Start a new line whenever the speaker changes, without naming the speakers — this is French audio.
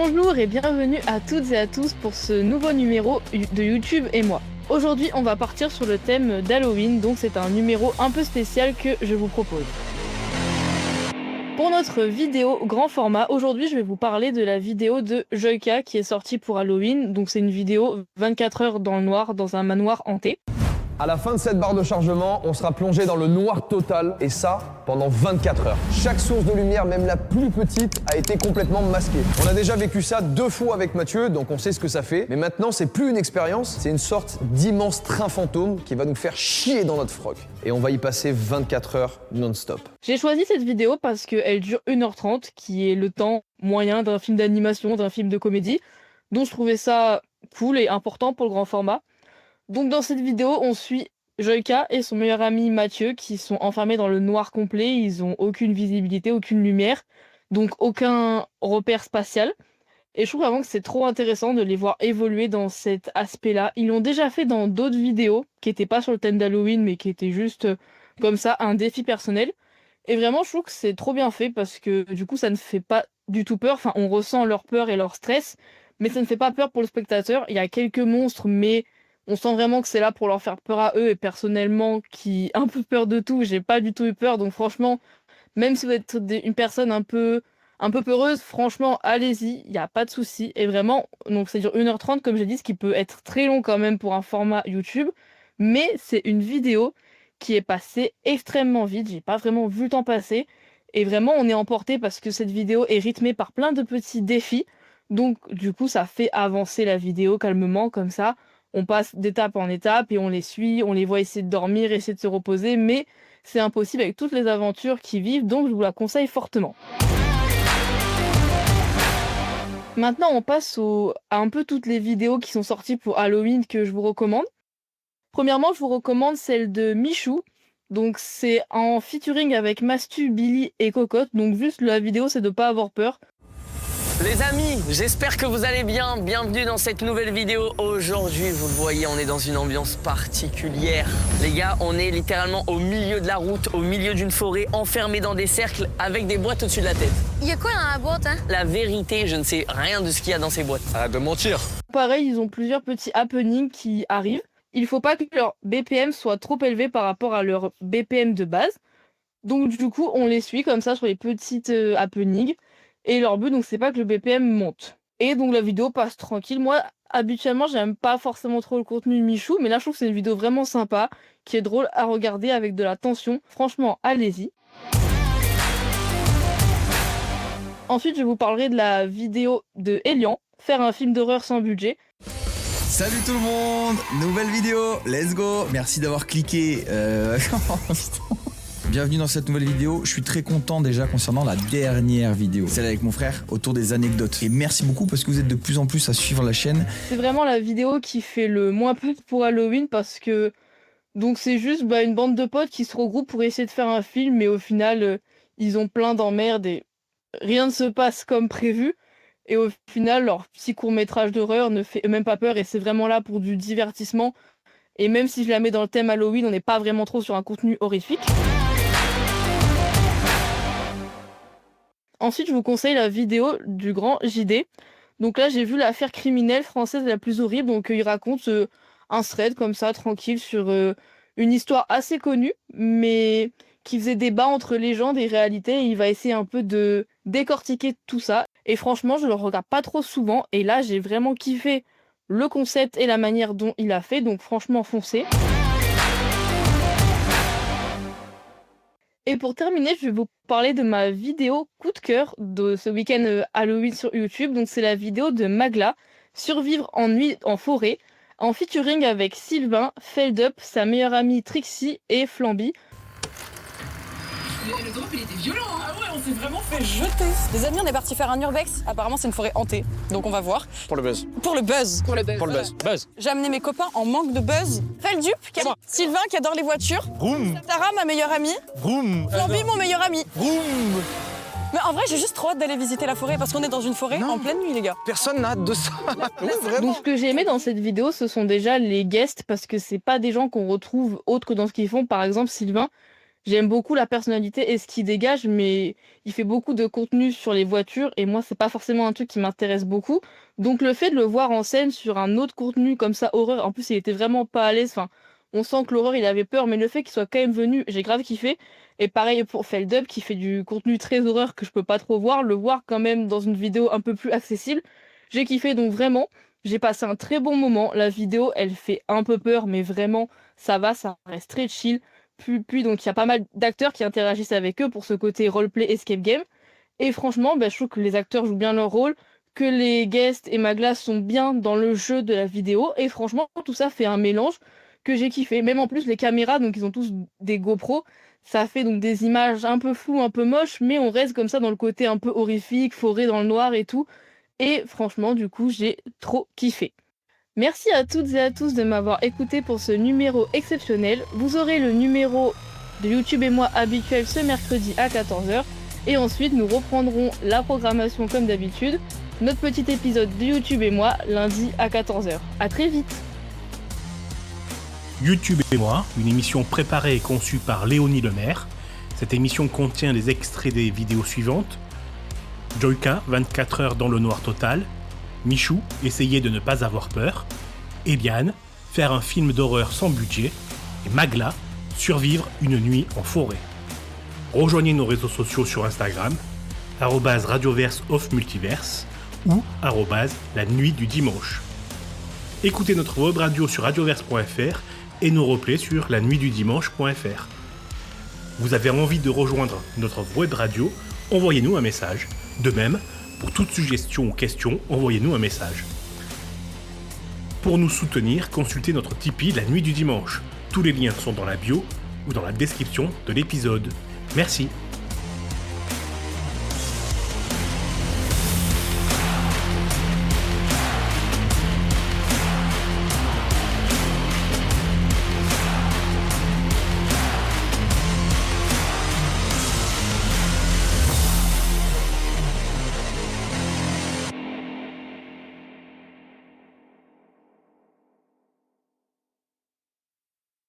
Bonjour et bienvenue à toutes et à tous pour ce nouveau numéro de YouTube et moi. Aujourd'hui on va partir sur le thème d'Halloween, donc c'est un numéro un peu spécial que je vous propose. Pour notre vidéo grand format, aujourd'hui je vais vous parler de la vidéo de Joyka qui est sortie pour Halloween, donc c'est une vidéo 24 heures dans le noir dans un manoir hanté.
À la fin de cette barre de chargement, on sera plongé dans le noir total, et ça, pendant 24 heures. Chaque source de lumière, même la plus petite, a été complètement masquée. On a déjà vécu ça 2 fois avec Mathieu, donc on sait ce que ça fait. Mais maintenant, c'est plus une expérience, c'est une sorte d'immense train fantôme qui va nous faire chier dans notre froc. Et on va y passer 24 heures non-stop.
J'ai choisi cette vidéo parce qu'elle dure 1h30, qui est le temps moyen d'un film d'animation, d'un film de comédie, donc je trouvais ça cool et important pour le grand format. Donc dans cette vidéo, on suit Joyka et son meilleur ami Mathieu qui sont enfermés dans le noir complet, ils ont aucune visibilité, aucune lumière, donc aucun repère spatial. Et je trouve vraiment que c'est trop intéressant de les voir évoluer dans cet aspect-là. Ils l'ont déjà fait dans d'autres vidéos qui n'étaient pas sur le thème d'Halloween mais qui étaient juste comme ça, un défi personnel. Et vraiment, je trouve que c'est trop bien fait parce que du coup, ça ne fait pas du tout peur. Enfin, on ressent leur peur et leur stress, mais ça ne fait pas peur pour le spectateur. Il y a quelques monstres, mais on sent vraiment que c'est là pour leur faire peur à eux. Et personnellement, qui a un peu peur de tout, j'ai pas du tout eu peur. Donc franchement, même si vous êtes une personne un peu peureuse, franchement, allez-y, il n'y a pas de souci. Et vraiment, donc ça dure 1h30, comme j'ai dit, ce qui peut être très long quand même pour un format YouTube. Mais c'est une vidéo qui est passée extrêmement vite. J'ai pas vraiment vu le temps passer. Et vraiment, on est emporté parce que cette vidéo est rythmée par plein de petits défis. Donc, du coup, ça fait avancer la vidéo calmement, comme ça. On passe d'étape en étape et on les suit, on les voit essayer de dormir, essayer de se reposer, mais c'est impossible avec toutes les aventures qu'ils vivent, donc je vous la conseille fortement. Maintenant, on passe à un peu toutes les vidéos qui sont sorties pour Halloween que je vous recommande. Premièrement, je vous recommande celle de Michou. Donc c'est en featuring avec Mastu, Billy et Cocotte. Donc juste la vidéo, c'est de pas avoir peur.
Les amis, j'espère que vous allez bien. Bienvenue dans cette nouvelle vidéo. Aujourd'hui, vous le voyez, on est dans une ambiance particulière. Les gars, on est littéralement au milieu de la route, au milieu d'une forêt, enfermés dans des cercles avec des boîtes au-dessus de la tête.
Il y a quoi dans la boîte, hein?
La vérité, je ne sais rien de ce qu'il y a dans ces boîtes.
Arrête de mentir.
Pareil, ils ont plusieurs petits happenings qui arrivent. Il faut pas que leur BPM soit trop élevé par rapport à leur BPM de base. Donc du coup, on les suit comme ça sur les petites happenings. Et leur but, donc, c'est pas que le BPM monte. Et donc la vidéo passe tranquille. Moi, habituellement, j'aime pas forcément trop le contenu de Michou, mais là, je trouve que c'est une vidéo vraiment sympa, qui est drôle à regarder avec de la tension. Franchement, allez-y. Ensuite, je vous parlerai de la vidéo de Elian, faire un film d'horreur sans budget.
Salut tout le monde, nouvelle vidéo, let's go. Merci d'avoir cliqué. Bienvenue dans cette nouvelle vidéo. Je suis très content déjà concernant la dernière vidéo, celle avec mon frère, autour des anecdotes. Et merci beaucoup parce que vous êtes de plus en plus à suivre la chaîne.
C'est vraiment la vidéo qui fait le moins peur pour Halloween parce que donc c'est juste une bande de potes qui se regroupent pour essayer de faire un film, mais au final ils ont plein d'emmerdes et rien ne se passe comme prévu. Et au final, leur petit court-métrage d'horreur ne fait même pas peur et c'est vraiment là pour du divertissement. Et même si je la mets dans le thème Halloween, on n'est pas vraiment trop sur un contenu horrifique. Ensuite, je vous conseille la vidéo du grand JD. Donc là, j'ai vu l'affaire criminelle française la plus horrible. Donc il raconte un thread comme ça, tranquille, sur une histoire assez connue, mais qui faisait débat entre légende et réalité. Et il va essayer un peu de décortiquer tout ça. Et franchement, je le regarde pas trop souvent. Et là, j'ai vraiment kiffé le concept et la manière dont il a fait. Donc franchement, foncez. Et pour terminer, je vais vous parler de ma vidéo coup de cœur de ce week-end Halloween sur YouTube. Donc c'est la vidéo de Magla, Survivre en nuit en forêt, en featuring avec Sylvain, Feldup, sa meilleure amie Trixie et Flamby.
Le drop il était violent, hein. Ah ouais, on s'est vraiment fait jeter.
Les amis, on est parti faire un urbex. Apparemment, c'est une forêt hantée. Donc on va voir.
Pour le buzz.
Pour le buzz.
Pour le buzz.
Pour le buzz. Buzz.
J'ai amené mes copains en manque de buzz. Feldup, Sylvain qui adore les voitures.
Vroom.
Tara, ma meilleure amie.
Vroom.
Flamby, mon meilleur ami.
Vroom.
Mais en vrai, j'ai juste trop hâte d'aller visiter la forêt parce qu'on est dans une forêt en pleine nuit, les gars.
Personne n'a hâte de ça. Oui, vraiment.
Donc ce que j'ai aimé dans cette vidéo, ce sont déjà les guests, parce que c'est pas des gens qu'on retrouve autres que dans ce qu'ils font. Par exemple, Sylvain, J'aime beaucoup la personnalité et ce qu'il dégage, mais il fait beaucoup de contenu sur les voitures et moi, c'est pas forcément un truc qui m'intéresse beaucoup. Donc le fait de le voir en scène sur un autre contenu comme ça, horreur, en plus il était vraiment pas à l'aise, enfin, on sent que l'horreur il avait peur, mais le fait qu'il soit quand même venu, j'ai grave kiffé. Et pareil pour Feldup qui fait du contenu très horreur que je peux pas trop voir, le voir quand même dans une vidéo un peu plus accessible, j'ai kiffé donc vraiment. J'ai passé un très bon moment. La vidéo, elle fait un peu peur, mais vraiment, ça va, ça reste très chill. Puis donc, il y a pas mal d'acteurs qui interagissent avec eux pour ce côté roleplay escape game. Et franchement, je trouve que les acteurs jouent bien leur rôle, que les guests et Magla sont bien dans le jeu de la vidéo. Et franchement, tout ça fait un mélange que j'ai kiffé. Même en plus, les caméras, donc ils ont tous des GoPro. Ça fait donc des images un peu floues, un peu moches, mais on reste comme ça dans le côté un peu horrifique, forêt dans le noir et tout. Et franchement, du coup, j'ai trop kiffé. Merci à toutes et à tous de m'avoir écouté pour ce numéro exceptionnel. Vous aurez le numéro de YouTube et moi habituel ce mercredi à 14h. Et ensuite, nous reprendrons la programmation comme d'habitude. Notre petit épisode de YouTube et moi lundi à 14h. À très vite.
YouTube et moi, une émission préparée et conçue par Léonie Lemaire. Cette émission contient des extraits des vidéos suivantes. Joyka, 24 heures dans le noir total. Michou, essayer de ne pas avoir peur. Eliane, faire un film d'horreur sans budget. Et Magla, survivre une nuit en forêt. Rejoignez nos réseaux sociaux sur Instagram, @radioverse_multiverse ou @la nuit du dimanche. Écoutez notre web radio sur radioverse.fr et nos replays sur lanuitdudimanche.fr. Vous avez envie de rejoindre notre web radio, envoyez-nous un message. De même, pour toute suggestion ou question, envoyez-nous un message. Pour nous soutenir, consultez notre Tipeee La Nuit du Dimanche. Tous les liens sont dans la bio ou dans la description de l'épisode. Merci.